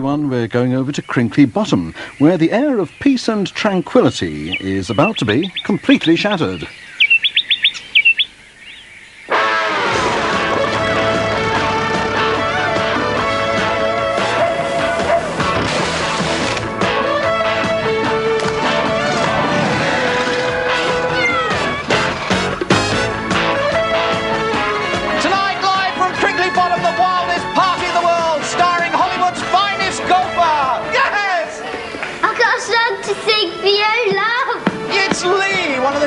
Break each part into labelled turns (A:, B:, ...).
A: everyone. We're going over to Crinkly Bottom, where the air of peace and tranquility is about to be completely shattered.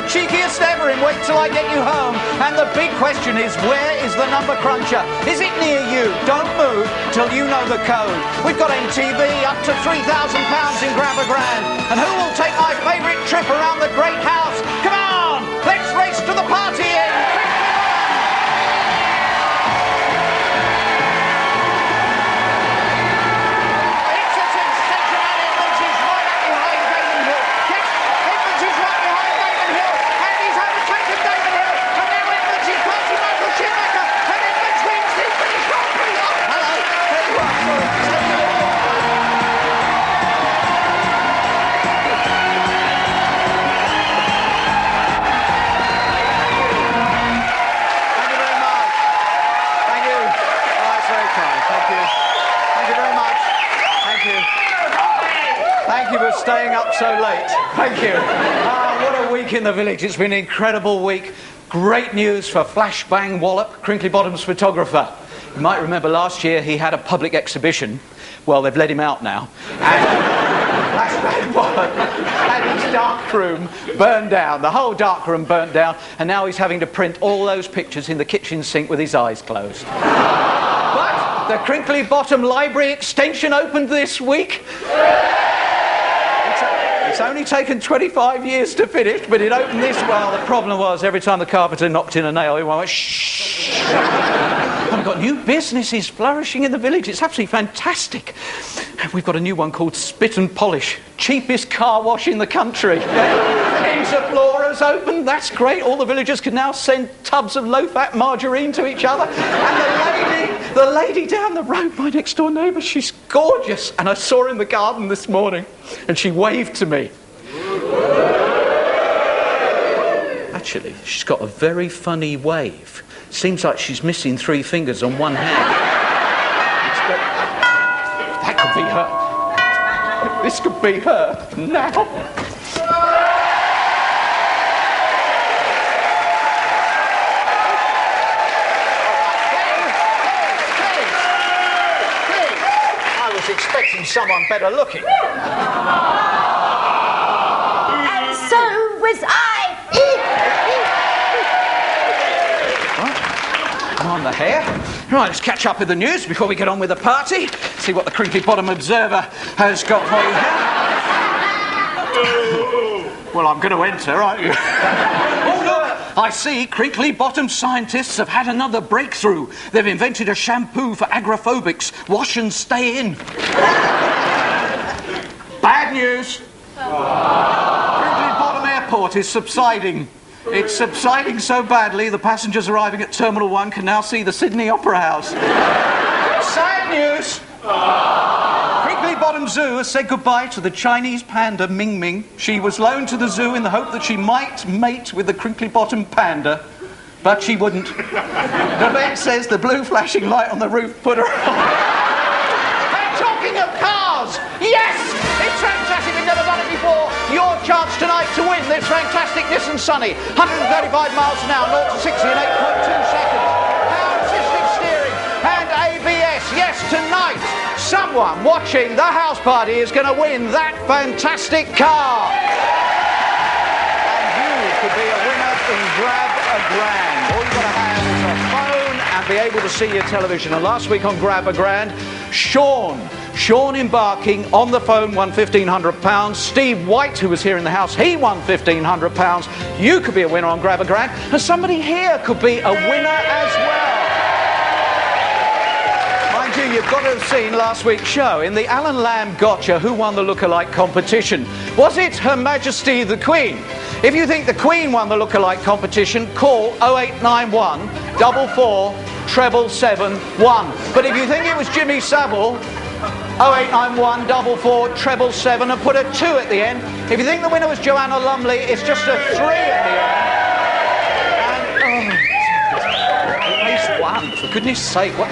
B: Cheekiest ever in Wait Till I Get You Home. And the big question is, where is the number cruncher? Is it near you? Don't move till you know the code. We've got MTV up to £3,000 in Grab a Grand. And who will take my favourite trip around the Great House? Come on, let's race to the party end. Staying up so late. Thank you. What a week in the village. It's been an incredible week. Great news for Flashbang Wallop, Crinkly Bottom's photographer. You might remember last year he had a public exhibition. Well, they've let him out now. And Flashbang Wallop had his darkroom burned down. The whole darkroom burnt down. And now he's having to print all those pictures in the kitchen sink with his eyes closed. But the Crinkly Bottom Library extension opened this week. It's only taken 25 years to finish, but it opened this well. The problem was, every time the carpenter knocked in a nail, he went, shh. And we've got new businesses flourishing in the village. It's absolutely fantastic. We've got a new one called Spit and Polish. Cheapest car wash in the country. Flora's opened. That's great. All the villagers can now send tubs of low-fat margarine to each other. And the lady down the road, my next-door neighbour, she's gorgeous. And I saw her in the garden this morning, and she waved to me. Actually, she's got a very funny wave. Seems like she's missing 3 fingers on one hand. That could be her. This could be her now. Expecting someone better looking.
C: And so was I.
B: Come on, the hair. Right, let's catch up with the news before we get on with the party. See what the Crinkly Bottom Observer has got for you here. Well, I'm going to enter, aren't you? Oh, look! I see Crinkly Bottom scientists have had another breakthrough. They've invented a shampoo for agoraphobics. Wash and stay in. Bad news. Crinkly Bottom Airport is subsiding. It's subsiding so badly, the passengers arriving at Terminal 1 can now see the Sydney Opera House. Sad news. Crinkly Bottom Zoo has said goodbye to the Chinese panda Ming Ming. She was loaned to the zoo in the hope that she might mate with the Crinkly Bottom panda, but she wouldn't. The vet says the blue flashing light on the roof put her off. And talking of cars, yes! It's fantastic, we've never done it before. Your chance tonight to win this fantastic Nissan Sunny. 135 miles an hour, 0 to 60 in 8.2 seconds. Power assisted steering and ABS. Yes, tonight, someone watching the house party is going to win that fantastic car. And you could be a winner in Grab a Grand. All you've got to have is a phone and be able to see your television. And last week on Grab a Grand, Sean embarking on the phone won £1,500. Steve White, who was here in the house, he won £1,500. You could be a winner on Grab a Grand, and somebody here could be a winner as well. Mind you, you've got to have seen last week's show. In the Alan Lamb Gotcha, who won the lookalike competition? Was it Her Majesty the Queen? If you think the Queen won the lookalike competition, call 0891 44 777 1. But if you think it was Jimmy Savile, 0891 44 777 and put a 2 at the end. If you think the winner was Joanna Lumley, it's just a 3 at the end. And, at least one, for goodness sake. What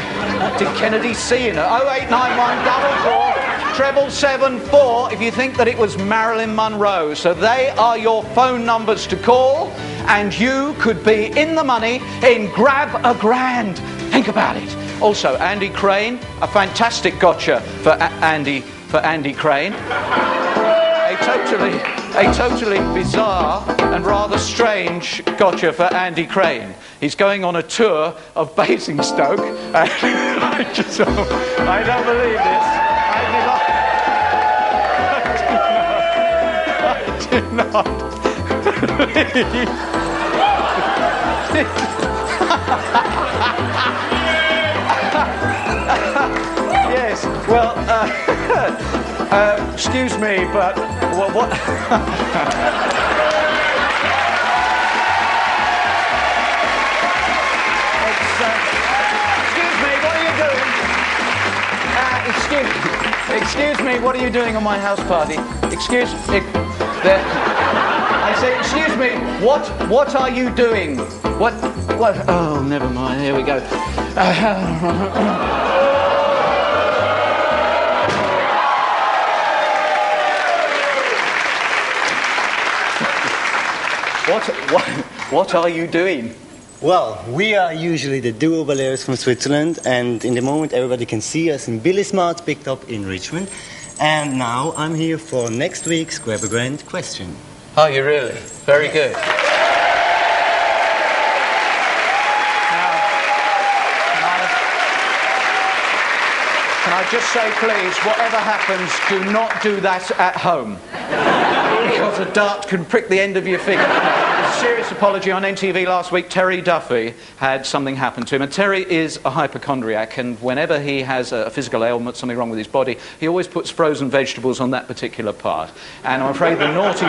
B: did Kennedy see in it? 0891 44 777 if you think that it was Marilyn Monroe. So they are your phone numbers to call, and you could be in the money in Grab a Grand. Think about it. Also, Andy Crane, a fantastic gotcha for Andy Crane. A totally bizarre and rather strange gotcha for Andy Crane. He's going on a tour of Basingstoke. I don't believe this. I do not. Yes, well, excuse me, but what? Excuse me, what are you doing on my house party? Excuse me, what are you doing? What? Oh, never mind, here we go. What are you doing?
D: Well, we are usually the duo ballers from Switzerland, and in the moment everybody can see us in Billy Smart's picked up in Richmond. And now I'm here for next week's Grab a Grand question.
B: Are you really? Very good. Now, can I just say, please, whatever happens, do not do that at home. Because a dart can prick the end of your finger. A serious apology. On NTV last week, Terry Duffy had something happen to him. And Terry is a hypochondriac, and whenever he has a physical ailment, something wrong with his body, he always puts frozen vegetables on that particular part. And I'm afraid the naughty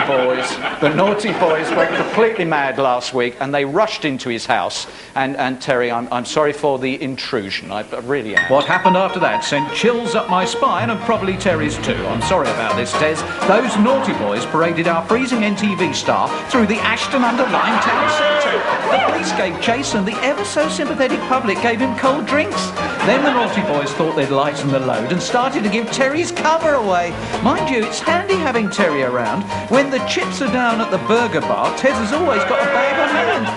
B: boys went completely mad last week, and they rushed into his house. And Terry, I'm sorry for the intrusion. I really am.
E: What happened after that sent chills up my spine, and probably Terry's too. I'm sorry about this, Tez. Those naughty boys paraded our freezing NTV star through the Ashton-under-Lyne town centre. The police gave chase, and the ever-so-sympathetic public gave him cold drinks. Then the naughty boys thought they'd lighten the load and started to give Terry's cover away. Mind you, it's handy having Terry around. When the chips are down at the burger bar, Tez has always got a bag on hand.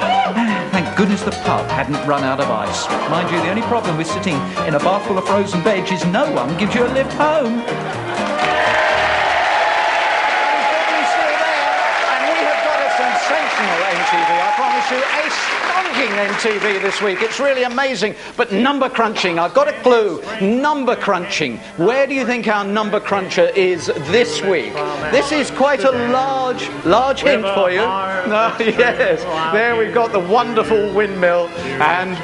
E: Thank goodness the pub hadn't run out of ice. Mind you, the only problem with sitting in a bath full of frozen veg is no one gives you a lift home.
B: NTV, I promise you, a stonking NTV this week. It's really amazing. But number crunching, I've got a clue. Number crunching. Where do you think our number cruncher is this week? This is quite a large hint for you. No, yes, there we've got the wonderful windmill. And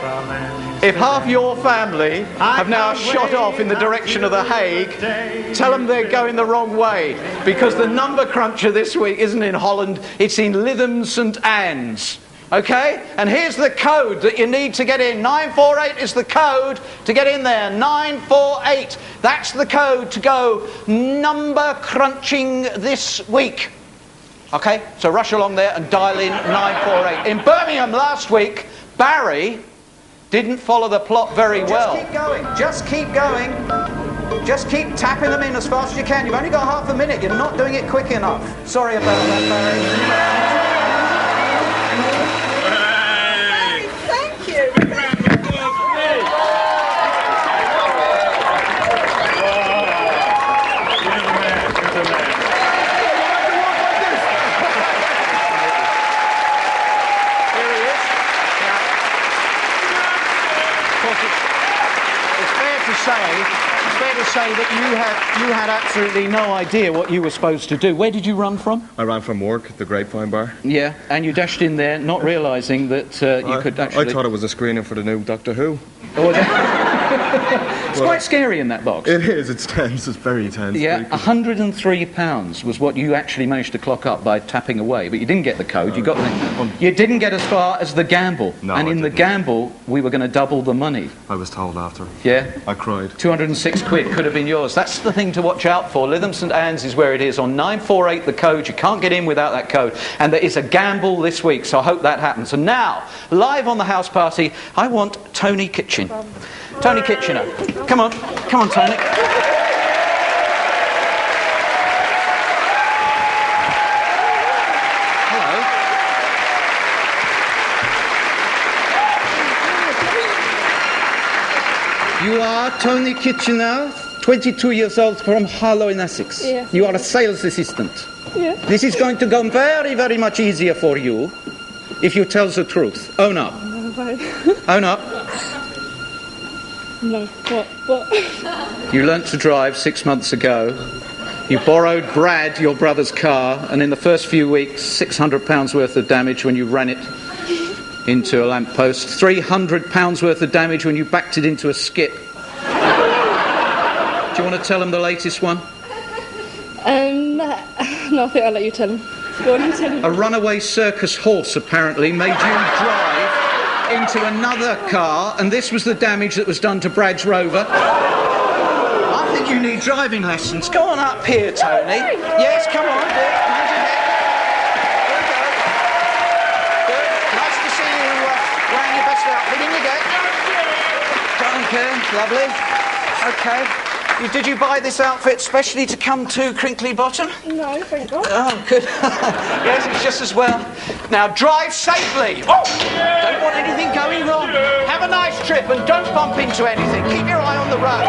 B: if half your family have now shot off in the direction of The Hague, tell them they're going the wrong way, because the number cruncher this week isn't in Holland, it's in Lith St Ans. Okay? And here's the code that you need to get in. 948 is the code to get in there. 948. That's the code to go number crunching this week. Okay? So rush along there and dial in 948. In Birmingham last week, Barry didn't follow the plot very well. Just keep going. Just keep tapping them in as fast as you can. You've only got half a minute. You're not doing it quick enough. Sorry about that, Barry.
C: Thank you.
B: It's fair to say that you had absolutely no idea what you were supposed to do. Where did you run from?
F: I ran from work, the Grapevine Bar.
B: Yeah, and you dashed in there not realising that you could actually...
F: I thought it was a screening for the new Doctor Who.
B: Oh,
E: It's quite scary in that box.
F: It is. It's tense. It's very tense.
E: Yeah,
F: Very cool.
E: £103 was what you actually managed to clock up by tapping away, but you didn't get the code. You got you didn't get as far as the gamble.
F: No,
E: and
F: I
E: in the
F: didn't.
E: gamble, we were going to double the money.
F: I was told after.
E: Yeah.
F: I cried.
E: 206 quid could have been yours. That's the thing to watch out for. Lith St Ans is where it is on 948 the code. You can't get in without that code. And there is a gamble this week, so I hope that happens. And now, live on the house party, I want Tony Kitchen. Tony Kitchener. Come on, Tony.
G: You are Tony Kitchener, 22 years old from Harlow in Essex.
H: Yeah.
G: You are a sales assistant.
H: Yeah.
G: This is going to go very, very much easier for you if you tell the truth. Own up. Own up.
H: No. What?
E: You learnt to drive 6 months ago. You borrowed Brad, your brother's car, and in the first few weeks, £600 worth of damage when you ran it into a lamppost, £300 worth of damage when you backed it into a skip. Do you want to tell them the latest one?
H: No, I think I'll let you tell him. Go on, you tell him.
E: A runaway circus horse apparently made you drive into another car, and this was the damage that was done to Brad's Rover. I think you need driving lessons. Go on up here, Tony. Yes, come on. Good. Mind your head. Good. Nice to see you wearing your best outfit. In you go. Danke. Lovely. Okay. Did you buy this outfit specially to come to Crinkly Bottom?
H: No, thank God.
E: Oh, good. Yes, it's just as well. Now, drive safely. Oh! Don't want anything going wrong. Have a nice trip and don't bump into anything. Keep your eye on the road.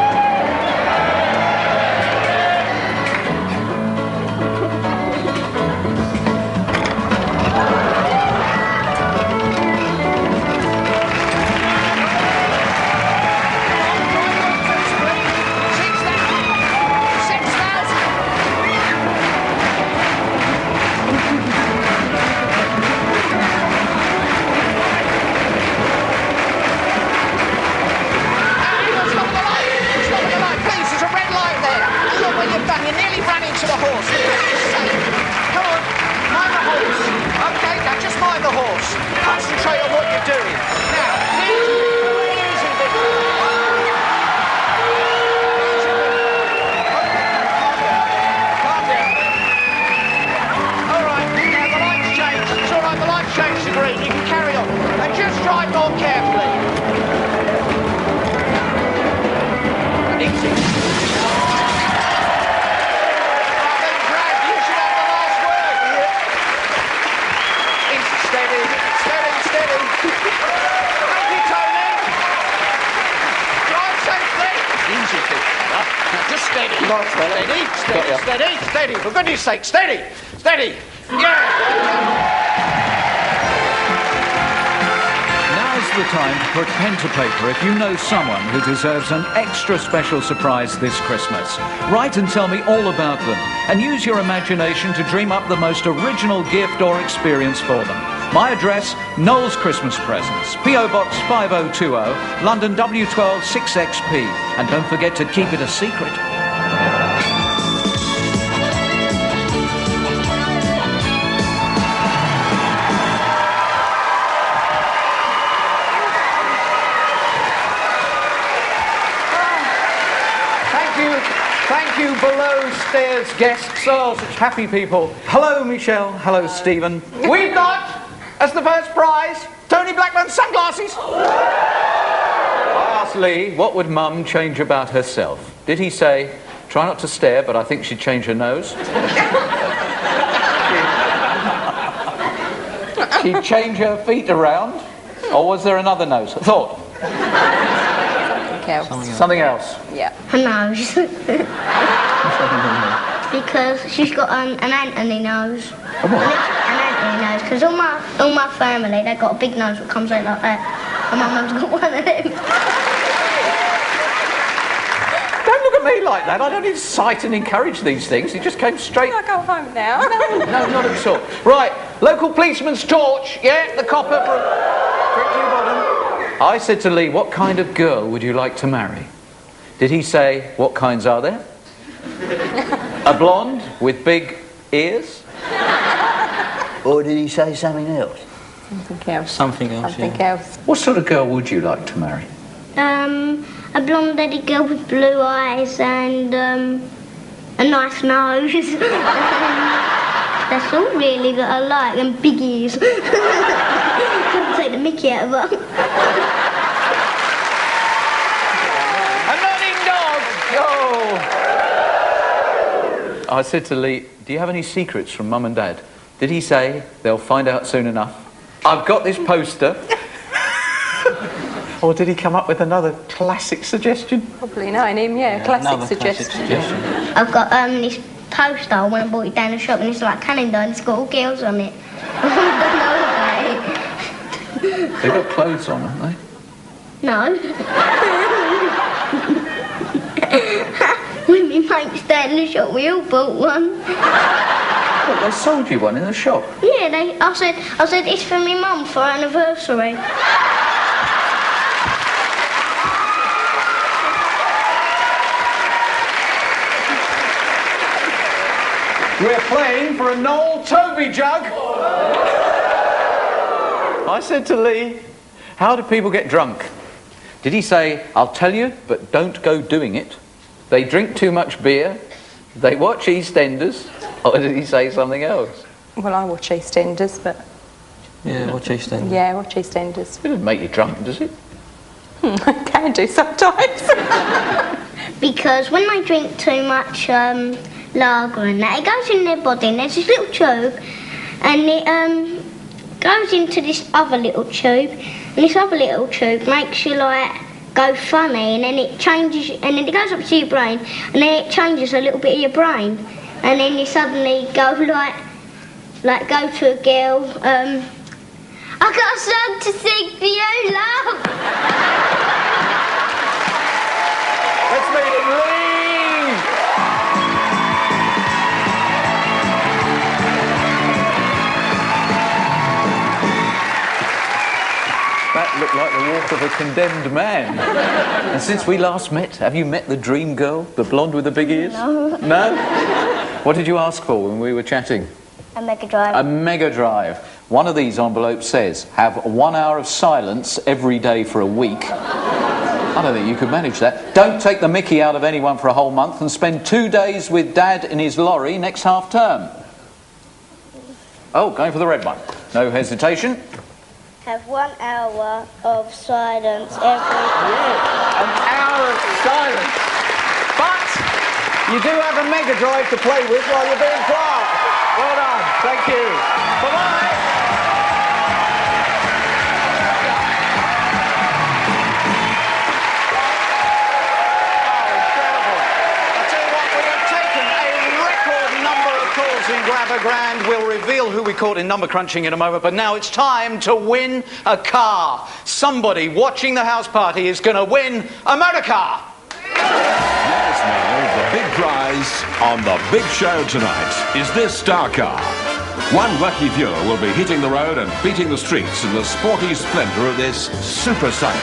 E: To the horse. Come on, mind the horse. Okay, now just mind the horse. Concentrate on what you're doing. Now, easy, big boy. Calm down. All right, now the light's changed. It's all right, the light's changed to green. You can carry on. And just drive more carefully. Easy. Just steady. Steady. For goodness sake, steady. Yeah. Now's the time to put pen to paper if you know someone who deserves an extra special surprise this Christmas. Write and tell me all about them, and use your imagination to dream up the most original gift or experience for them. My address, Noel's Christmas Presents, P.O. Box 5020, London W12 6XP. And don't forget to keep it a secret. Thank you, below stairs guests. Oh, such happy people. Hello, Michelle. Hello, Stephen. We've got, as the first prize, Tony Blackman's sunglasses. I asked Lee, what would Mum change about herself? Did he say, try not to stare, but I think she'd change her nose? She'd change her feet around? Or was there another nose? Thought. Something else.
C: Yeah. Her nose. Because she's got an Anthony nose. An Anthony nose. Because all my family, they've got a big nose that comes out like that. And my mum's got one of them.
E: Don't look at me like that. I don't incite and encourage these things. He just came straight...
H: I go home now.
E: No, not at all. Right, local policeman's torch. Yeah, the copper from Crinkly Bottom. I said to Lee, what kind of girl would you like to marry? Did he say, what kinds are there? A blonde with big ears?
I: Or did he say something else?
H: Something else.
D: Something else,
H: Something
D: yeah.
H: else.
E: What sort of girl would you like to marry?
C: A blonde-headed girl with blue eyes and a nice nose. That's all really that I like, and big ears. Couldn't take the mickey out of her.
E: A nodding dog! Oh! I said to Lee, do you have any secrets from Mum and Dad? Did he say, they'll find out soon enough? I've got this poster. Or did he come up with another classic suggestion?
H: Probably knowing him, yeah. Classic suggestion.
C: I've got this poster when I bought it down the shop, and it's like calendar, and it's got all girls on it. I don't know about it.
E: They've got clothes on, haven't they?
C: No. When my mates stayed in the shop, we all bought one.
E: What, they sold you one in the shop?
C: Yeah, I said it's for my mum for her anniversary.
E: We're playing for a Noel Toby jug. I said to Lee, how do people get drunk? Did he say, I'll tell you, but don't go doing it? They drink too much beer. They watch EastEnders. Or did he say something else?
H: Well, I watch EastEnders, but...
D: Yeah, watch EastEnders.
H: Yeah, I watch EastEnders.
E: It doesn't make you drunk, does it?
H: I can do sometimes.
C: Because when they drink too much lager and that, it goes in their body, and there's this little tube, and it goes into this other little tube, and this other little tube makes you like go funny, and then it changes, and then it goes up to your brain, and then it changes a little bit of your brain, and then you suddenly go like go to a girl, I got a song to sing for you, love.
E: Let's meet him, Lee! That looked like the walk of a condemned man. And since we last met, have you met the dream girl, the blonde with the big ears?
C: No.
E: No? What did you ask for when we were chatting?
C: A Mega Drive.
E: A Mega Drive. One of these envelopes says, have 1 hour of silence every day for a week. I don't think you could manage that. Don't take the mickey out of anyone for a whole month, and spend 2 days with Dad in his lorry next half term. Oh, going for the red one. No hesitation.
C: Have 1 hour of silence every day.
E: An hour of silence. But you do have a Mega Drive to play with while you're being quiet. Well done. Thank you. Bye-bye.
B: In Grab a Grand, we'll reveal who we caught in number crunching in a moment, but now it's time to win a car. Somebody watching the house party is going to win a motor car.
J: Yes, Noel, the big prize on the big show tonight is this star car. One lucky viewer will be hitting the road and beating the streets in the sporty splendour of this super sale.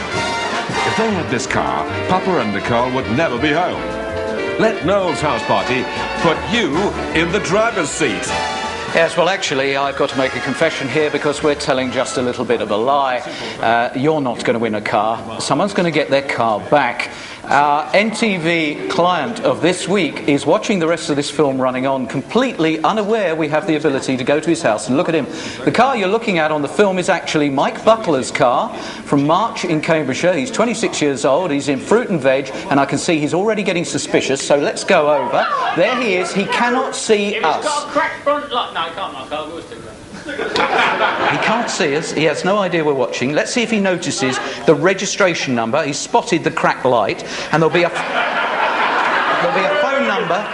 J: If they had this car, Papa and Nicole would never be home. Let Noel's house party put you in the driver's seat.
E: Yes, well, actually, I've got to make a confession here because we're telling just a little bit of a lie. You're not going to win a car. Someone's going to get their car back. Our NTV client of this week is watching the rest of this film running on, completely unaware we have the ability to go to his house and look at him. The car you're looking at on the film is actually Mike Butler's car from March in Cambridgeshire. He's 26 years old, he's in fruit and veg, and I can see he's already getting suspicious, so let's go over. There he is, he cannot see us.
K: He's got a cracked front light. No, I can't, Mark. I'll go to
E: He can't see us, he has no idea we're watching. Let's see if he notices the registration number. He's spotted the cracked light, and there'll be a phone number.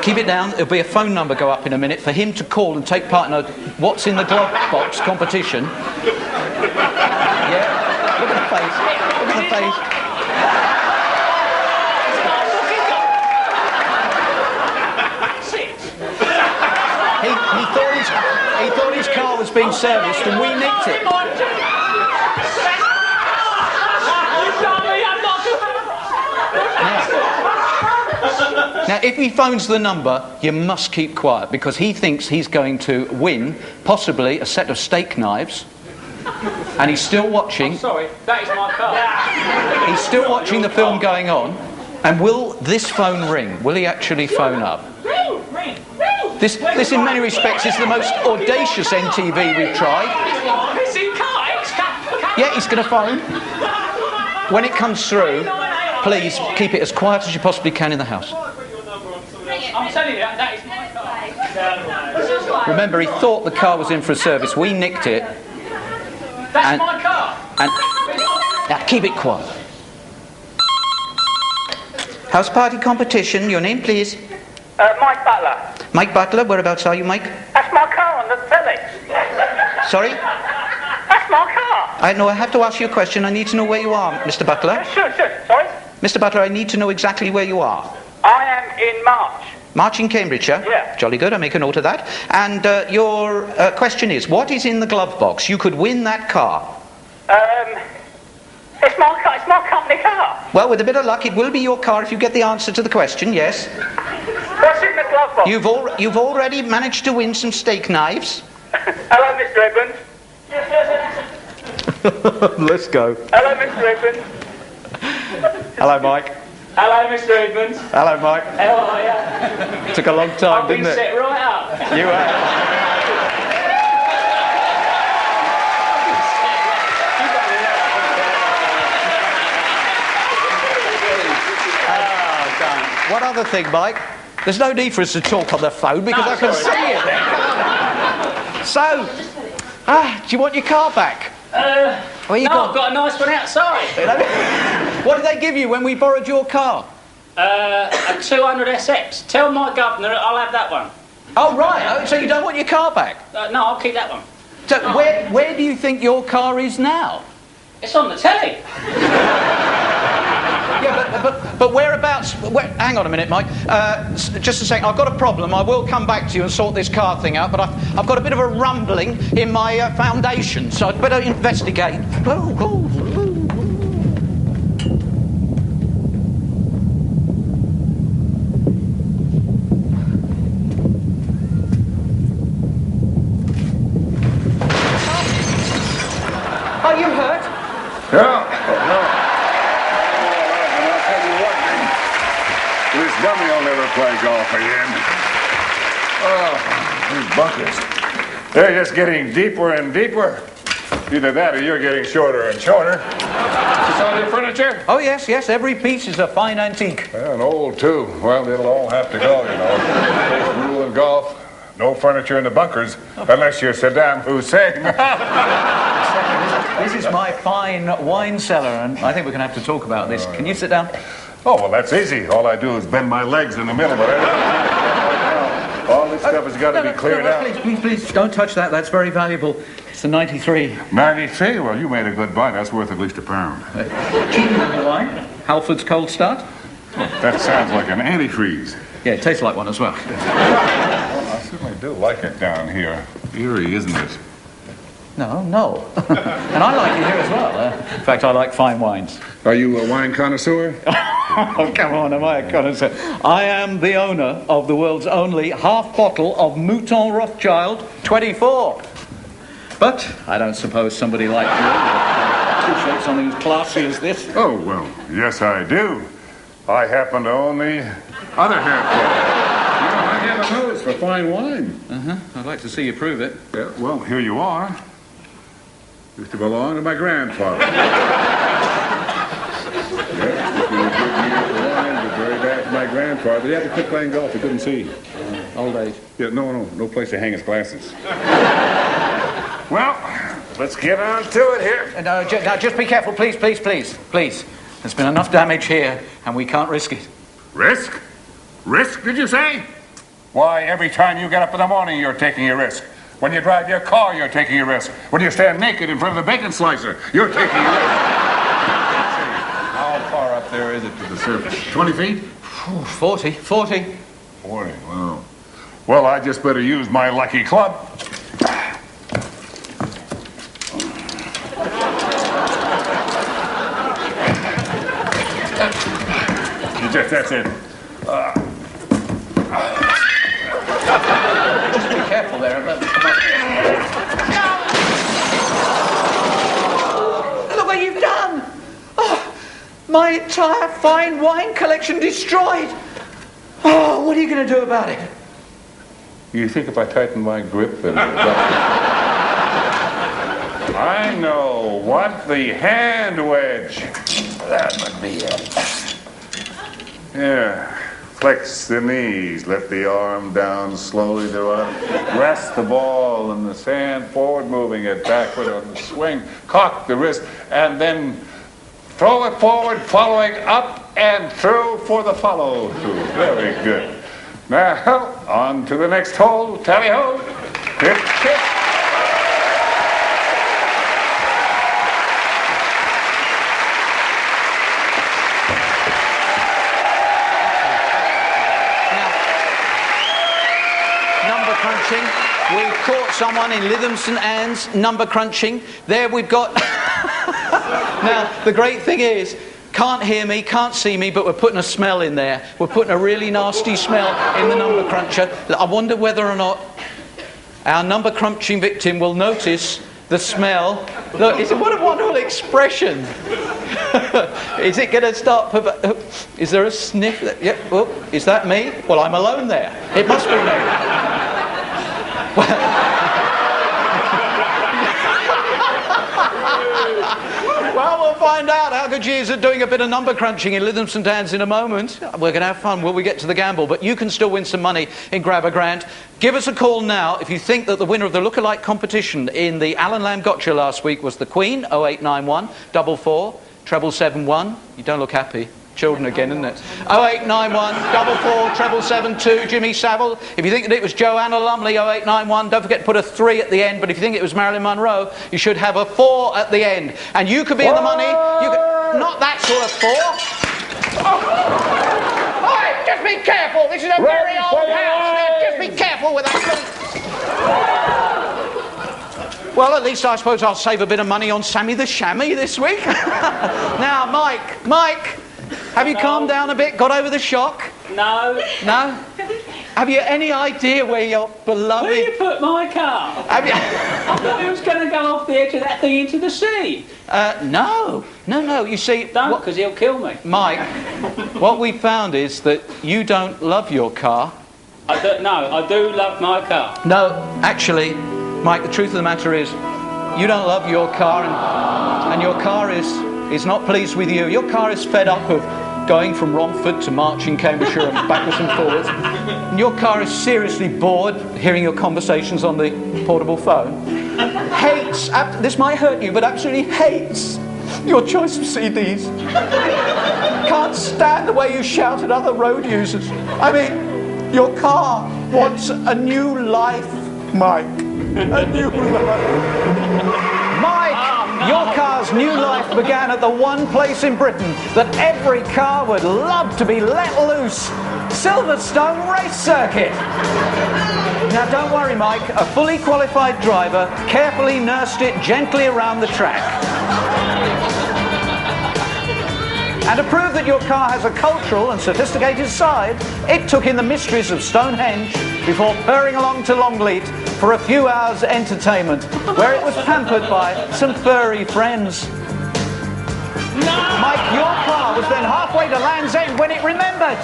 E: Keep it down, there'll be a phone number go up in a minute for him to call and take part in a What's in the Glove Box competition. Yeah, look at the face, look at the face. He thought his car was being serviced and we nicked it.
B: Now, if he phones the number, you must keep quiet because he thinks he's going to win, possibly a set of steak knives. And he's still watching.
K: I'm sorry, that is my car.
B: He's still watching the film going on. And will this phone ring? Will he actually phone up?
K: Ring.
B: This in many respects, is the most audacious NTV we've tried.
K: Is he car?
B: Yeah, he's going to phone. When it comes through, please keep it as quiet as you possibly can in the house.
K: I'm telling you, that is my car.
B: Remember, he thought the car was in for a service. We nicked it.
K: That's my car.
B: And now keep it quiet. House party competition. Your name, please.
K: Mike Butler.
B: Mike Butler. Whereabouts are you, Mike?
K: That's my car on the telly.
B: Sorry?
K: That's my car.
B: I know. I have to ask you a question. I need to know where you are, Mr. Butler.
K: Sure. Sorry?
B: Mr. Butler, I need to know exactly where you are.
K: I am in March.
B: March in Cambridgeshire?
K: Yeah.
B: Jolly good, I'll make a note of that. And your question is, what is in the glove box? You could win that car.
K: It's my car. It's my company car.
B: Well, with a bit of luck, it will be your car if you get the answer to the question, yes.
K: What's in the glove box?
B: You've already managed to win some steak knives.
K: Hello, Mr. Edmonds.
B: Let's go.
K: Hello, Mr. Edmonds.
B: Hello, Mike.
K: Hello, Mr. Edmonds.
B: Hello, Mike.
K: How are you?
B: Took a long time,
K: I've
B: didn't
K: been
B: it?
K: set right up.
B: You have. One other thing, Mike. There's no need for us to talk on the phone because I can see it. So, do you want your car back? Where you
K: I've got a nice one outside.
B: What did they give you when we borrowed your car?
K: A 200 SX. Tell my governor I'll have that one.
B: Oh, right. Oh, so you don't want your car back?
K: No, I'll keep that one.
B: So where do you think your car is now?
K: It's on the telly.
B: Yeah, but whereabouts? Hang on a minute, Mike. Just a second. I've got a problem. I will come back to you and sort this car thing out. But I've got a bit of a rumbling in my foundation, so I'd better investigate. Are you hurt?
L: No. This dummy will never play golf again. Oh, these bunkers. They're just getting deeper and deeper. Either that or you're getting shorter and shorter. You saw your furniture?
B: Oh, yes. Every piece is a fine antique.
L: Well, and old, too. Well, it'll all have to go, you know. First rule in golf, no furniture in the bunkers unless you're Saddam Hussein.
B: This is my fine wine cellar, and I think we're going to have to talk about this. Can you sit down?
L: Oh, well, that's easy. All I do is bend my legs in the middle, but all this stuff has got to be cleared out.
B: Please, don't touch that. That's very valuable. It's a 93.
L: 93? Well, you made a good buy. That's worth at least £1.
B: Cheating on the wine. Halford's Cold Start.
L: That sounds like an antifreeze.
B: Yeah, it tastes like one as well.
L: Well, I certainly do like it down here. Eerie, isn't it?
B: No. And I like it here as well. In fact, I like fine wines.
L: Are you a wine connoisseur?
B: Oh, come on, am I a connoisseur? I am the owner of the world's only half bottle of Mouton Rothschild 24. But I don't suppose somebody like you would appreciate something as classy as this.
L: Oh, well, yes, I do. I happen to own the other half bottle. I have a nose for fine wine.
B: I'd like to see you prove it.
L: Yeah, well, here you are. Used to belong to my grandfather. Very bad for my grandfather. But he had to quit playing golf. He couldn't see.
B: Old age.
L: Yeah, no place to hang his glasses. Well, let's get on to it here.
B: Now, just be careful, please. There's been enough damage here, and we can't risk it.
L: Risk? Risk, did you say? Why, every time you get up in the morning, you're taking a risk. When you drive your car, you're taking a risk. When you stand naked in front of the bacon slicer, you're taking a risk. How far up there is it to the surface? 20 feet?
B: 40.
L: 40, wow. Well, I just better use my lucky club. That's it.
B: there. Look what you've done! Oh, my entire fine wine collection destroyed! Oh, what are you going to do about it?
L: You think if I tighten my grip and... I know. Want the hand wedge. That would be it. Yeah. Flex the knees. Let the arm down slowly. Rest the ball in the sand. Forward moving it. Backward on the swing. Cock the wrist. And then throw it forward, following up and through for the follow through. Very good. Now, on to the next hole. Tally-ho. Hit, hit.
B: Number crunching. We've caught someone in Lith St Ans number crunching. There we've got... Now, the great thing is, can't hear me, can't see me, but we're putting a smell in there. We're putting a really nasty smell in the number cruncher. I wonder whether or not our number crunching victim will notice the smell. Look, what a wonderful expression. Is it going to start... Is there a sniff? Yeah, oh, is that me? Well, I'm alone there. It must be me. Well, we'll find out how good she is at doing a bit of number crunching in Lith St Ans in a moment. We're going to have fun when we get to the gamble, but you can still win some money in Grab a Grand. Give us a call now if you think that the winner of the lookalike competition in the Alan Lamb Gotcha last week was the Queen, 0891 44 771. You don't look happy. Children again, isn't it? 0891 44 772, Jimmy Savile. If you think that it was Joanna Lumley, 0891, don't forget to put a 3 at the end. But if you think it was Marilyn Monroe, you should have a 4 at the end. And you could be in the money. You could, not that sort of 4. Oh. Right, just be careful. This is a very old house. Now, just be careful with that. Well, at least I suppose I'll save a bit of money on Sammy the Chamois this week. Now, Mike. Have you calmed down a bit? Got over the shock?
K: No.
B: No? Have you any idea where your beloved...
K: Where you put my car?
B: Have you...
K: I thought it was going to go off the edge of that thing into the sea.
B: No. You see...
K: Don't, because he'll kill me.
B: Mike, what we found is that you don't love your car.
K: I do love my car.
B: No, actually, Mike, the truth of the matter is you don't love your car and your car is not pleased with you. Your car is fed up of going from Romford to Marching, Cambridgeshire and backwards and forwards. And your car is seriously bored hearing your conversations on the portable phone. Hates, this might hurt you, but absolutely hates your choice of CDs. Can't stand the way you shout at other road users. I mean, your car wants a new life, Mike. A new life. Mike, your car's new life began at the one place in Britain that every car would love to be let loose. Silverstone Race Circuit. Now don't worry, Mike, a fully qualified driver carefully nursed it gently around the track. And to prove that your car has a cultural and sophisticated side, it took in the mysteries of Stonehenge before purring along to Longleat for a few hours' entertainment, where it was pampered by some furry friends. No! Mike, your car was then halfway to Land's End when it remembered.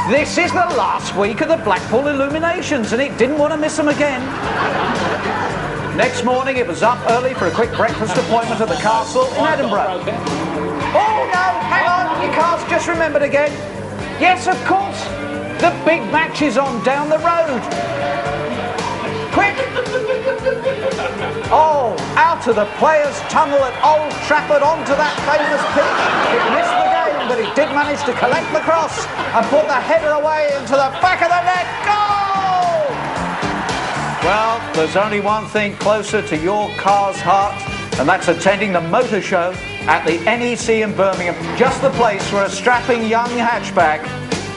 B: This is the last week of the Blackpool Illuminations, and it didn't want to miss them again. Next morning, it was up early for a quick breakfast appointment at the castle in Edinburgh. Oh no, hang on, your car's just remembered again. Yes, of course, the big match is on down the road. Quick! Oh, out of the Players' Tunnel at Old Trafford onto that famous pitch. It missed the game, but it did manage to collect the cross and put the header away into the back of the net. Goal! Well, there's only one thing closer to your car's heart, and that's attending the motor show at the NEC in Birmingham. Just the place for a strapping young hatchback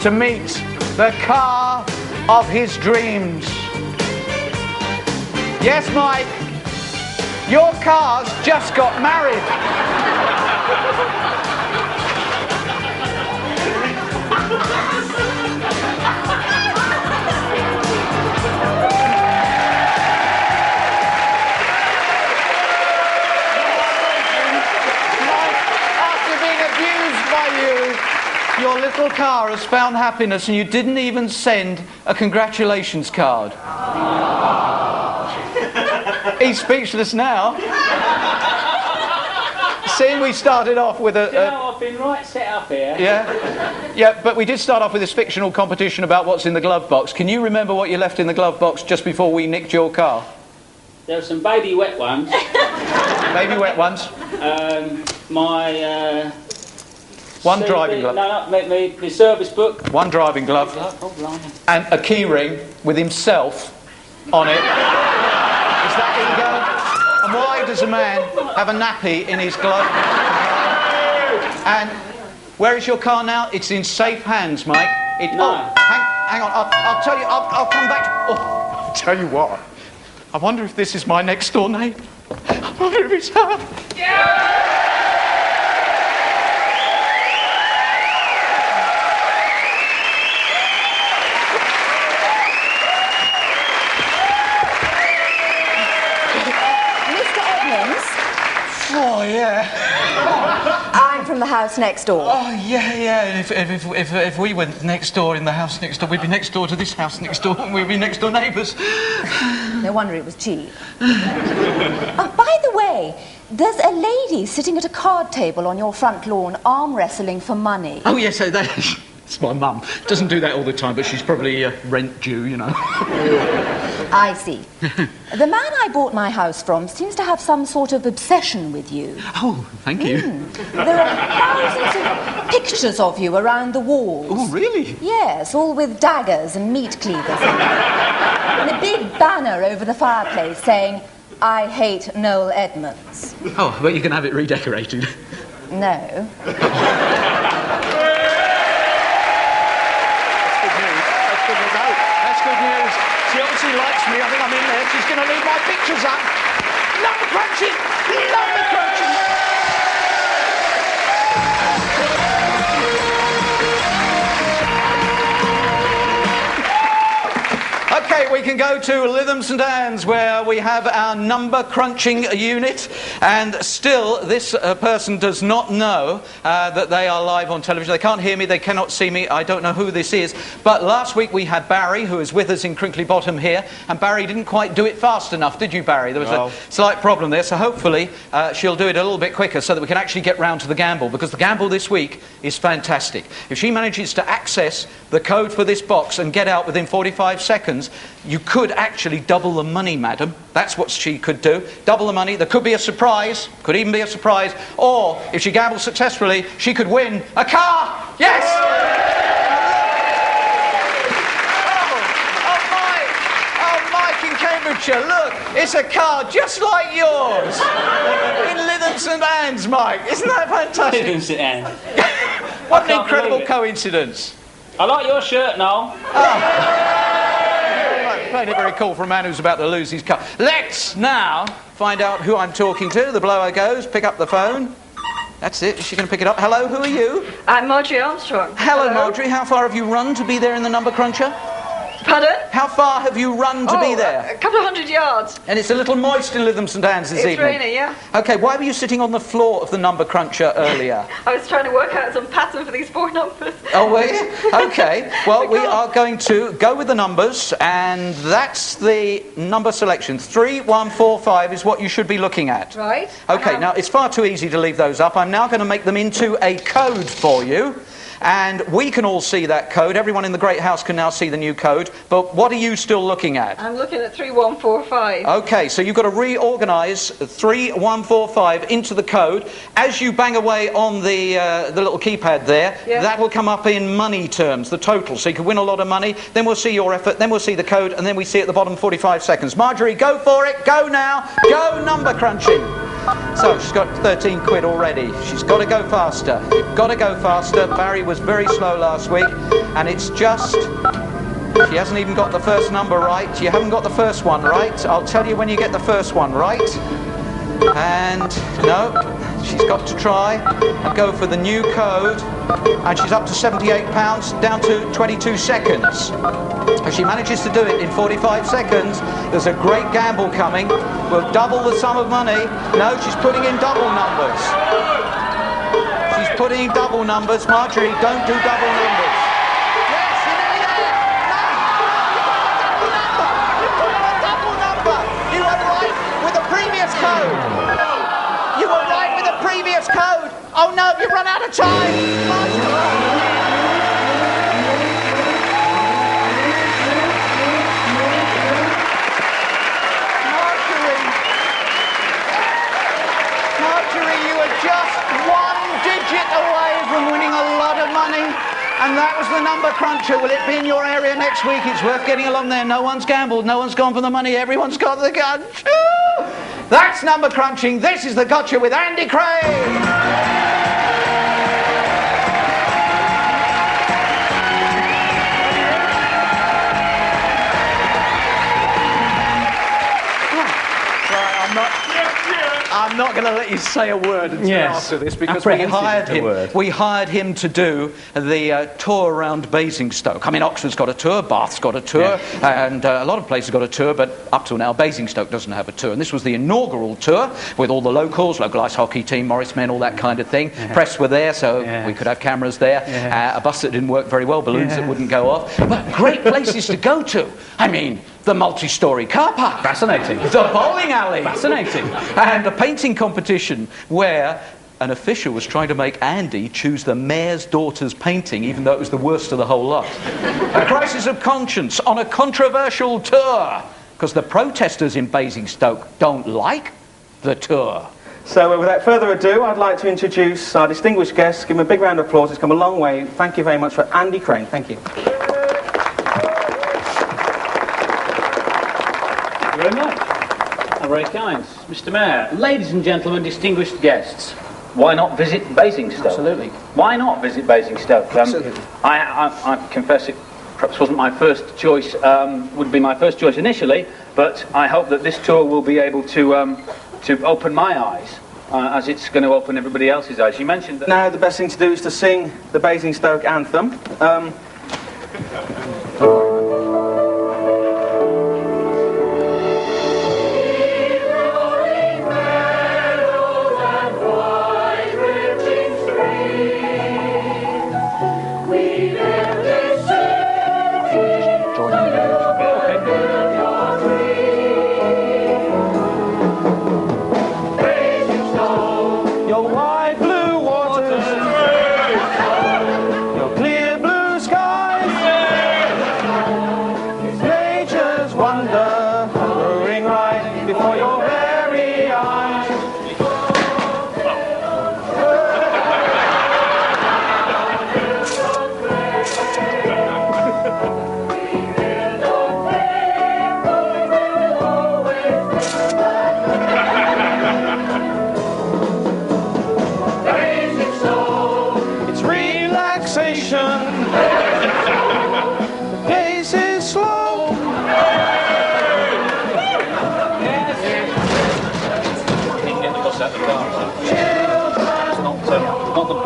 B: to meet the car of his dreams. Yes, Mike, your car's just got married. the car has found happiness and you didn't even send a congratulations card. He's speechless now. Seeing we started off with a...
K: I've been right set up here.
B: Yeah, but we did start off with this fictional competition about what's in the glove box. Can you remember what you left in the glove box just before we nicked your car?
K: There were some baby wet ones.
B: Baby wet ones?
K: My...
B: One driving glove.
K: No, my service book.
B: One driving glove.
K: Oh, blimey.
B: And a key ring with himself on it. Is that ego? And why does a man have a nappy in his glove? And where is your car now? It's in safe hands, Mike.
K: No.
B: Oh, hang on. I'll tell you. I'll come back. I'll tell you what. I wonder if this is my next door neighbour. I wonder if it's her. Oh, yeah.
M: I'm from the house next door.
B: Oh, yeah. If we were next door in the house next door, we'd be next door to this house next door, and we'd be next door neighbours.
M: No wonder it was cheap. By the way, there's a lady sitting at a card table on your front lawn arm wrestling for money.
B: Oh, yes, so that's my mum. Doesn't do that all the time, but she's probably rent due, you know.
M: I see. The man I bought my house from seems to have some sort of obsession with you.
B: Oh, thank you.
M: There are thousands of pictures of you around the walls.
B: Oh, really?
M: Yes, all with daggers and meat cleavers in them. And a big banner over the fireplace saying, "I hate Noel Edmonds."
B: Oh, but you can have it redecorated.
M: No.
B: That's good news. She obviously likes me. I think I'm in there. She's going to leave my pictures up. Lumber crunching! Lumber crunching! Okay, we can go to Lith St Ans, where we have our number crunching unit, and still this person does not know that they are live on television. They can't hear me, they cannot see me, I don't know who this is. But last week we had Barry, who is with us in Crinkly Bottom here, and Barry didn't quite do it fast enough, did you, Barry? There was a slight problem there, so hopefully she'll do it a little bit quicker so that we can actually get round to the gamble, because the gamble this week is fantastic. If she manages to access the code for this box and get out within 45 seconds, you could actually double the money, madam. That's what she could do. Double the money. There could be a surprise. Could even be a surprise. Or, if she gambles successfully, she could win a car. Yes! Oh, Mike in Cambridgeshire, look. It's a car just like yours. In Lith St Ans, Mike. Isn't that fantastic?
K: Lith St Ans.
B: What an incredible coincidence.
K: I like your shirt, Noel.
B: Playing it very cool for a man who's about to lose his car. Let's now find out who I'm talking to. The blower goes, pick up the phone. That's it. Is she going to pick it up? Hello, who are you?
N: I'm Marjorie Armstrong.
B: Hello, Marjorie. How far have you run to be there in the number cruncher?
N: Pardon?
B: How far have you run to be there?
N: A couple of 100 yards.
B: And it's a little moist in Lith St Ans this evening.
N: It's raining, yeah.
B: OK, why were you sitting on the floor of the number cruncher earlier?
N: I was trying to work out some pattern for these 4 numbers.
B: Oh, were you? OK. Well, we are going to go with the numbers, and that's the number selection. 3145 is what you should be looking at.
N: Right.
B: OK, now it's far too easy to leave those up. I'm now going to make them into a code for you. And we can all see that code. Everyone in the Great House can now see the new code. But what are you still looking at?
N: I'm looking at 3145.
B: OK, so you've got to reorganise 3145 into the code. As you bang away on the little keypad there, that will come up in money terms, the total. So you can win a lot of money. Then we'll see your effort. Then we'll see the code. And then we see at the bottom 45 seconds. Marjorie, go for it. Go now. Go number crunching. So she's got 13 quid already. She's got to go faster. You've got to go faster. Barry was very slow last week, and it's just... She hasn't even got the first number right. You haven't got the first one right. I'll tell you when you get the first one right. And no, she's got to try and go for the new code. And she's up to £78, down to 22 seconds. If she manages to do it in 45 seconds, there's a great gamble coming. We'll double the sum of money. No, she's putting in double numbers. She's putting double numbers. Marjorie, don't do double numbers. Yes, you're nearly there. No, you put in a double number. You were right with the previous code. You were right with the previous code. Oh no, you've run out of time. Marjorie. Away from winning a lot of money, and that was the number cruncher. Will it be in your area next week? It's worth getting along there. No one's gambled, no one's gone for the money, everyone's got the gun. That's number crunching. This is the Gotcha with Andy Craig. I'm not going to let you say a word until after this, because we hired him to do the tour around Basingstoke. I mean, Oxford's got a tour, Bath's got a tour, and a lot of places got a tour, but up till now Basingstoke doesn't have a tour. And this was the inaugural tour with all the locals, local ice hockey team, Morris men, all that kind of thing. Press were there, so we could have cameras there. A bus that didn't work very well, balloons that wouldn't go off. But great places to go to. I mean, the multi-storey car park.
E: Fascinating.
B: The bowling alley.
E: Fascinating.
B: And a painting competition where an official was trying to make Andy choose the mayor's daughter's painting, even though it was the worst of the whole lot. A crisis of conscience on a controversial tour, because the protesters in Basingstoke don't like the tour.
O: So without further ado, I'd like to introduce our distinguished guest. Give him a big round of applause. He's come a long way. Thank you very much for Andy Crane. Thank you.
K: Very much. How very kind. Mr. Mayor, ladies and gentlemen, distinguished guests, why not visit Basingstoke?
B: Absolutely.
K: Why not visit Basingstoke?
B: Absolutely.
K: I confess it perhaps wasn't my first choice, would be my first choice initially, but I hope that this tour will be able to open my eyes, as it's going to open everybody else's eyes. You mentioned that...
O: Now the best thing to do is to sing the Basingstoke anthem.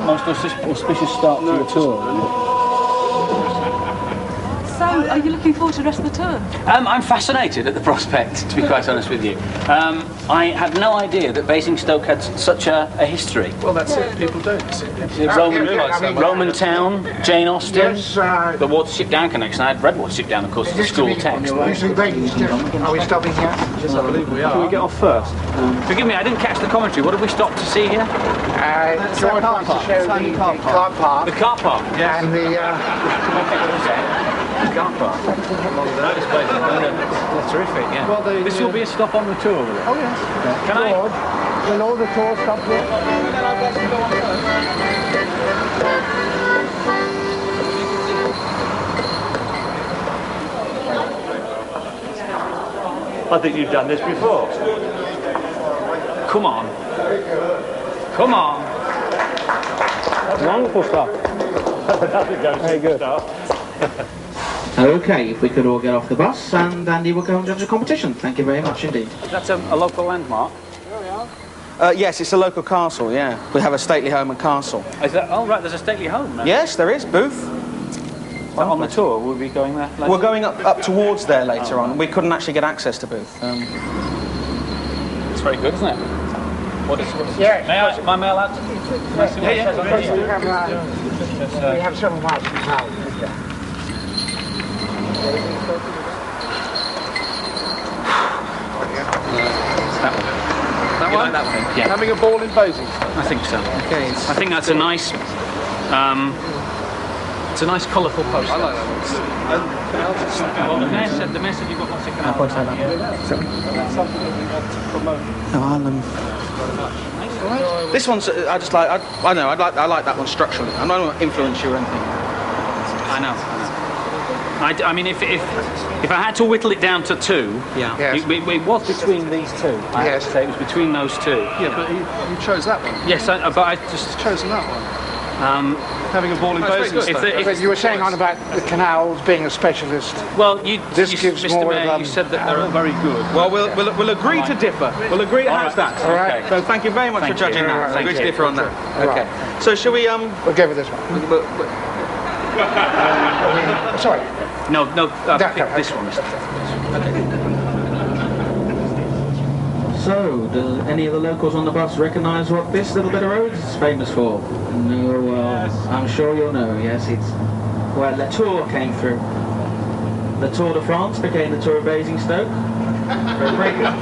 K: Most auspicious start to the tour.
H: So, are you looking forward to the rest of the tour?
K: I'm fascinated at the prospect, to be quite honest with you. I had no idea that Basingstoke had such a history.
F: Well, that's it. People don't.
K: Roman town, Jane Austen, the Watership Down connection. I had read Watership Down, of course, as a school text.
P: Are we stopping here?
F: Yes, I believe we are.
K: Can we get off first? Forgive me, I didn't catch the commentary. What did we stop to see here?
P: The car park.
K: The car park.
P: Yes. And the
K: car park. That's terrific, yeah. Well, this will be a stop on the tour, will it?
P: Oh, yes.
K: Can I?
P: Will all the tours stop here?
K: I think you've done this before. Come on. Come on.
P: Wonderful stuff.
K: Very good.
B: Okay, if we could all get off the bus, and Andy will go and judge the competition. Thank you very much indeed.
K: That's a local landmark.
O: Yes, it's a local castle, yeah. We have a stately home and castle.
K: Is that, oh, right, there's a stately home there.
O: Yes, there is, Booth.
K: Well, on the tour, we'll be going there later?
O: We're going up towards there later on. We couldn't actually get access to Booth.
K: It's very good, isn't it? What is
P: Yes.
K: Am I allowed to?
P: We have some white now.
K: That one? That one? Yeah.
F: Having a ball in Basingstoke.
K: I think so.
F: Okay.
K: I think that's a nice, it's a nice colourful poster.
F: I like that one.
K: Well, the mayor said you've got lots of canals.
O: That's something that we want to promote. This one's, I just like, I like that one structurally. I don't want to influence you or anything.
K: I know. I mean, if I had to whittle it down to two,
O: yeah,
K: it was between these two. I have to say it was between those two.
F: Yeah, but you chose that one.
K: Yes, but I just
F: chosen that one. Having a ball in Basingstoke.
P: But you were saying on about the canals being a specialist.
K: Well,
P: this gives
K: Mr.
P: more
K: Mayor,
P: of
K: you said that they're all very good.
O: Well, we'll agree to differ. We'll agree to have that.
P: All right.
O: So thank you very much for judging that. We'll agree to differ on that. Okay. So shall we
P: We'll go with this one. Sorry.
K: No, pick this one.
O: So, do any of the locals on the bus recognise what this little bit of road is famous for? No, well, I'm sure you'll know, yes, it's where the Tour came through. The Tour de France became the Tour of Basingstoke. For a break of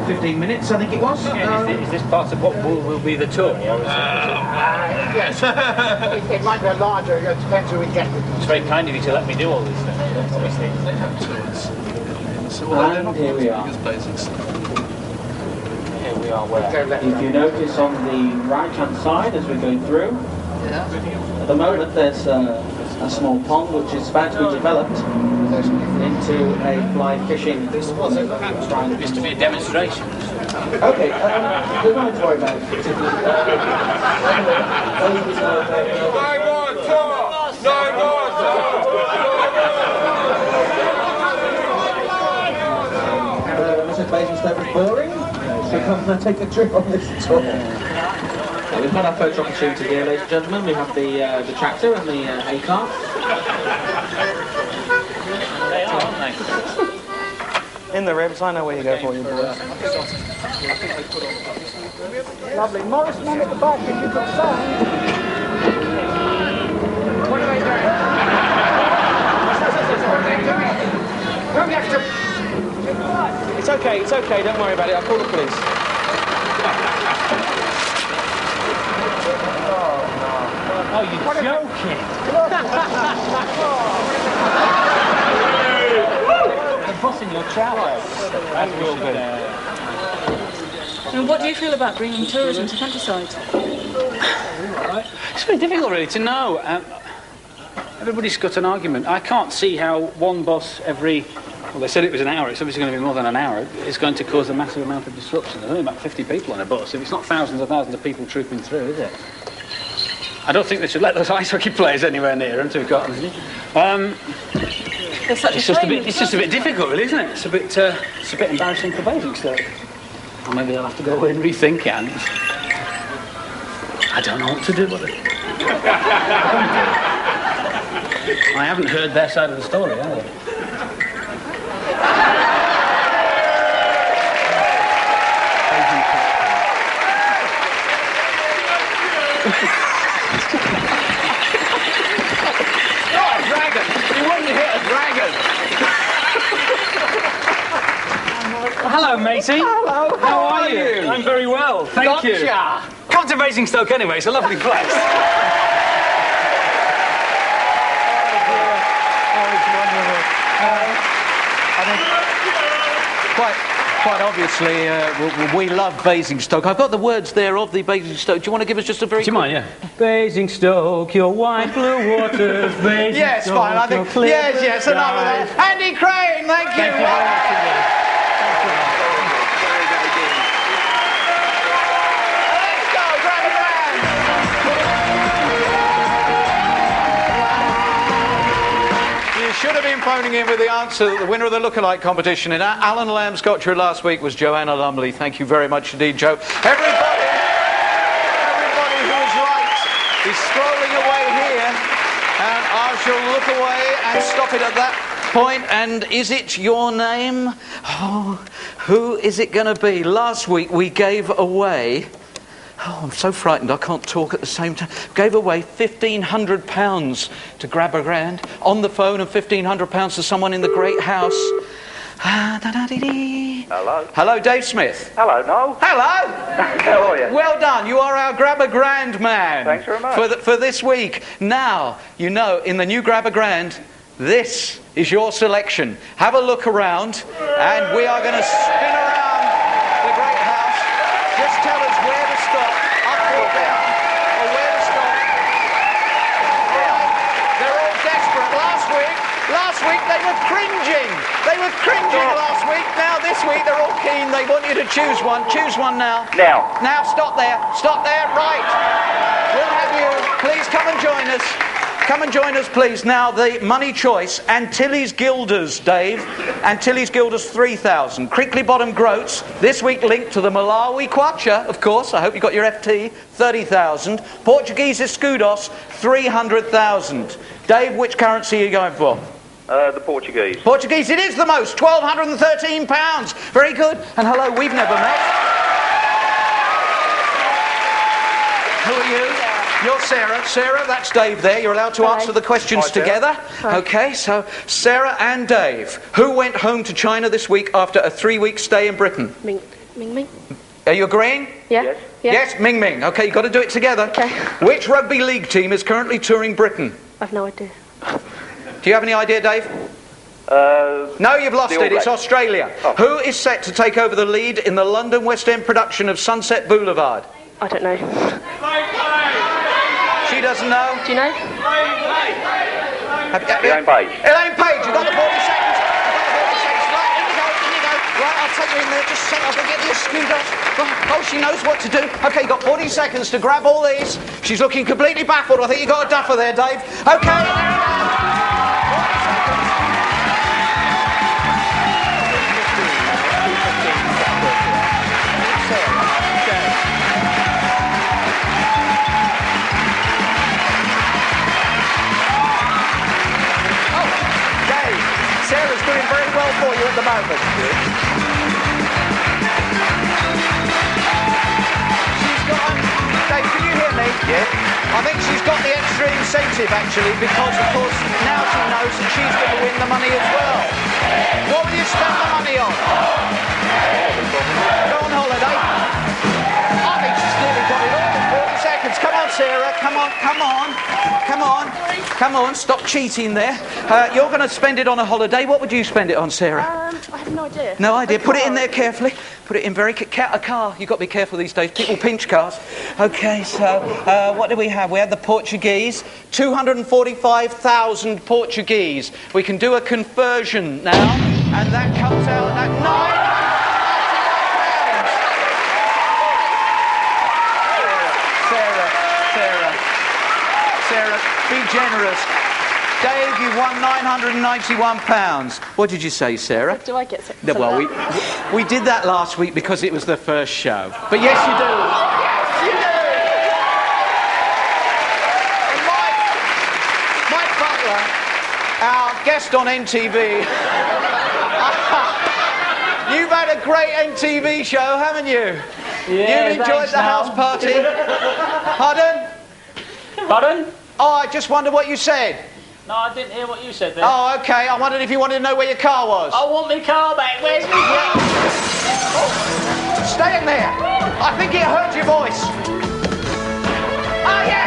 O: 15 minutes, I think it was.
K: Is this part of what will be the tour?
P: Yes. It might be larger, it depends who we get with.
K: It's very kind of you to let me do all these things, obviously.
O: And here we are.
K: Here we are where?
O: If you notice on the right-hand side as we go through, at the moment there's a small pond which is about to be developed into a fly fishing.
K: This used to be a demonstration.
O: Okay, there's nothing to worry about. Mrs. Basingstoke is boring, so come and take a trip on this tour. We've had our photo opportunity here, ladies and gentlemen. We have the tractor and the hay cart.
K: They are, aren't they?
O: In the ribs, I know where you go for you boys.
P: Lovely. Morris man at the back, if you could sign. What are they doing?
O: It's okay, don't worry about it. I'll call the police.
K: Oh, you're joking. They're bossing your trousers. That's real good.
H: And what do you feel about bringing tourism to countryside?
K: It's very difficult, really, to know. Everybody's got an argument. I can't see how one bus every... Well, they said it was an hour. It's obviously going to be more than an hour. It's going to cause a massive amount of disruption. There's only about 50 people on a bus. If it's not thousands and thousands of people trooping through, is it? I don't think they should let those ice hockey players anywhere near them, to be quite honest. It's just a bit difficult, really, isn't it? It's a bit embarrassing for Basingstoke. Or maybe they'll have to go away and rethink it. And I don't know what to do with it. I haven't heard their side of the story, have I?
B: Not a dragon! You wouldn't hit a dragon!
K: Hello, matey.
B: Hello, how are you?
K: I'm very well, thank you. Come to Basingstoke anyway, it's a lovely place.
B: Quite obviously, we love Basingstoke. I've got the words there of the Basingstoke. Do you want to give us just a very...
K: Do you mind, yeah? Basingstoke, your white blue waters, Basingstoke,
B: yes, fine, I think... Yes, enough of that. Andy Crane, thank you.
K: Thank you very much indeed.
B: Let's go, grab a hand. You should have been phoning in with the answer. The winner of the lookalike competition in Alan Lamb's got through last week was Joanna Lumley. Thank you very much indeed, Joe. Everybody who is right is scrolling away here, and I shall look away and stop it at that.
E: point, and is it your name? Oh, who is it going to be? Last week we gave away... Oh, I'm so frightened I can't talk at the same time. Gave away £1,500 to Grab a Grand on the phone, and £1,500 to someone in the great house.
Q: Hello.
E: Hello, Dave Smith.
Q: Hello, Noel.
E: Hello.
Q: How are you?
E: Well done. You are our Grab a Grand man.
Q: Thanks very much.
E: For this week. Now, you know, in the new Grab a Grand, this is your selection. Have a look around, and we are going to spin around the great house. Just tell us where to stop, up or down, or where to stop. They're all desperate. Last week they were cringing. They were cringing last week. Now this week they're all keen. They want you to choose one. Choose one now. Now, stop there. Stop there. Right. We'll have you. Please come and join us. Come and join us, please. Now, the money choice, Antilles Guilders, Dave. Antilles Guilders, 3,000. Crinkly Bottom Groats, this week linked to the Malawi Kwacha, of course. I hope you got your FT, 30,000. Portuguese Escudos, 300,000. Dave, which currency are you going for?
Q: The Portuguese.
E: Portuguese, it is the most, £1,213. Very good. And hello, we've never met. Who are you? You're Sarah. Sarah, that's Dave there. You're allowed to answer the questions together. Okay, so Sarah and Dave. Who went home to China this week after a 3-week stay in Britain?
H: Ming Ming.
E: Are you agreeing?
H: Yeah.
E: Yes, Ming Ming. Okay, you've got to do it together.
H: Okay.
E: Which rugby league team is currently touring Britain?
H: I've no idea.
E: Do you have any idea, Dave? No, you've lost it. It's Australia. Oh. Who is set to take over the lead in the London West End production of Sunset Boulevard?
H: I don't know.
E: She doesn't know.
H: Do you know?
Q: Elaine Page.
E: Elaine Page, you've got the 40 seconds. Right, in you go. Right, I'll take you in there. Just a second, I'll get the Escudos. Right. Oh, she knows what to do. Okay, you've got 40 seconds to grab all these. She's looking completely baffled. I think you've got a duffer there, Dave. Okay, Sarah's doing very well for you at the moment. She's got... Dave, can you hear me? Yeah. I think she's got the extra incentive, actually, because, of course, now she knows that she's going to win the money as well. What will you spend the money on? Go on holiday. I think she's nearly got it all in 40 seconds. Come on, Sarah. Come on. Come on, stop cheating there. You're going to spend it on a holiday. What would you spend it on, Sarah?
H: I have no idea.
E: No idea. Put it in there carefully. Put it in very... A car. You've got to be careful these days. People pinch cars. Okay, so what do we have? We have the Portuguese. 245,000 Portuguese. We can do a conversion now. And that comes out at 9... Sarah, be generous. Dave, you won £991. What did you say, Sarah?
H: Do I get some?
E: No, well, we did that last week because it was the first show. But yes, you do. Yes, you do. And Mike Butler, our guest on NTV. You've had a great NTV show, haven't you?
F: Yeah,
E: you've enjoyed the house party. Pardon?
F: Pardon?
E: Oh, I just wondered what you said.
F: No, I didn't hear what you said there.
E: Oh, okay. I wondered if you wanted to know where your car was.
F: I want my car back. Where's my car?
E: Oh, stay in there. I think it hurt your voice. Oh, yeah!